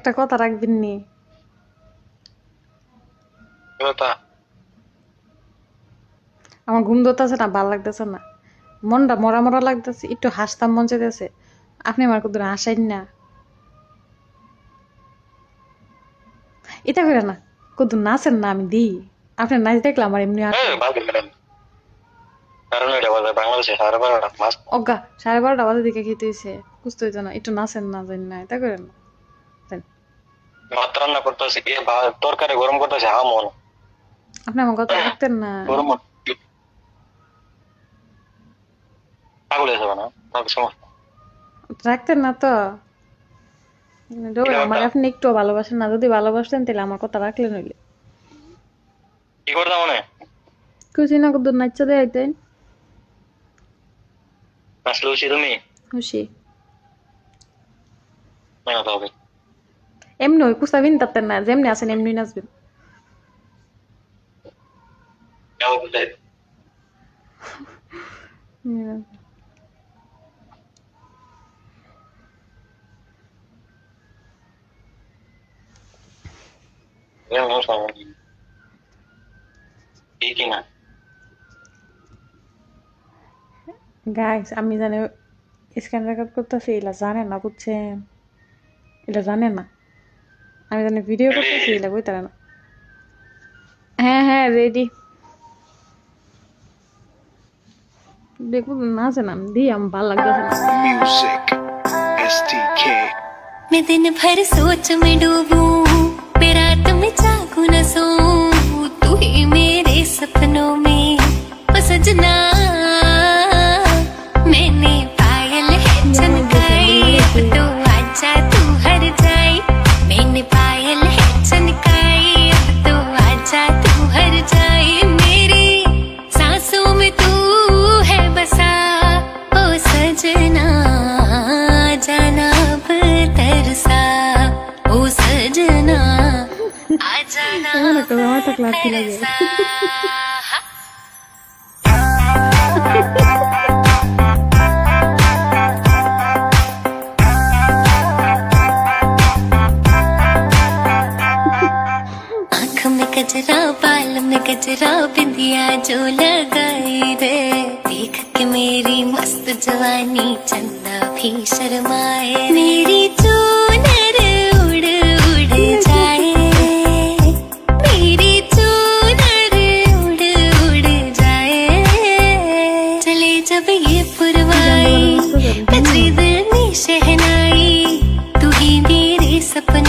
একটা কথা রাখবেন নি? আমার ঘুম ধরতেছে না, ভাল লাগতেছে না, মনটা মরা মরা লাগতেছে, একটু হাসতাম মন চাইতেছে। আপনি আমার কত হাসাইন না, এটা করে না, কত নাচেন না, আমি দিই আপনার নাচ দেখলে আমার এমনি অজ্ঞা 12:30 বাজে দিকে খেতে হয়েছে, বুঝতে হইতো না, একটু নাচেন না, জানি না, এটা করেন না। ভাত রান্না করতেছি, তরকারি গরম করতেছি, মন আপনি আমার কথা রাখতেন না, পাগল হয়ে যাবে না সমস্যা। রাখতেন না তো। আমার আপনি একটু ভালোবাসেন না, যদি ভালোবাসতেন তাহলে আমার কথা রাখলেন হইলে কি করতাম মনে খুশি না কত নাচা দেয় আইতেন। আসলে খুশি তুমি খুশি হবে এমনি ওই কুস্তা বিন তাতেন না, যেমনি আছেন এমনি নাচবেন। গাইস আমি জানি স্ক্যান রেকর্ড করতেছি, এলা জানে না, বুঝছেন, এটা জানে না, আমি জানি ভিডিও করতেছি, এলা কই তারা না। হ্যাঁ হ্যাঁ রেডি, দেখুন না জানা দিই আমার ভালো লাগতেছে না। Music STK मैं दिन भर सोच में डूबूं, मैं रात में जागू न सोऊं, तू ही मेरे सपनों में ओ सजना। मैंने पायल है चमकाई, अब तो आजा तू हर जाए। मैंने पायल है चमकाई, अब तो आजा तू हर जाए। मेरी सांसों में तू है बसा ओ सजना, जाना अब तरसा ओ सजना, आ जाना अब तरसा। आँख में गजरा, बाल में गजरा, बिंदिया जो लगाई रे, देख के मेरी मस्त जवानी चंदा भी शर्माए। मेरी चूनर उड़ उड़ जाए, मेरी चूनर उड़ उड़ जाए। चले जब ये पुरवाई, बजे दिल में शहनाई, तू ही मेरे सपने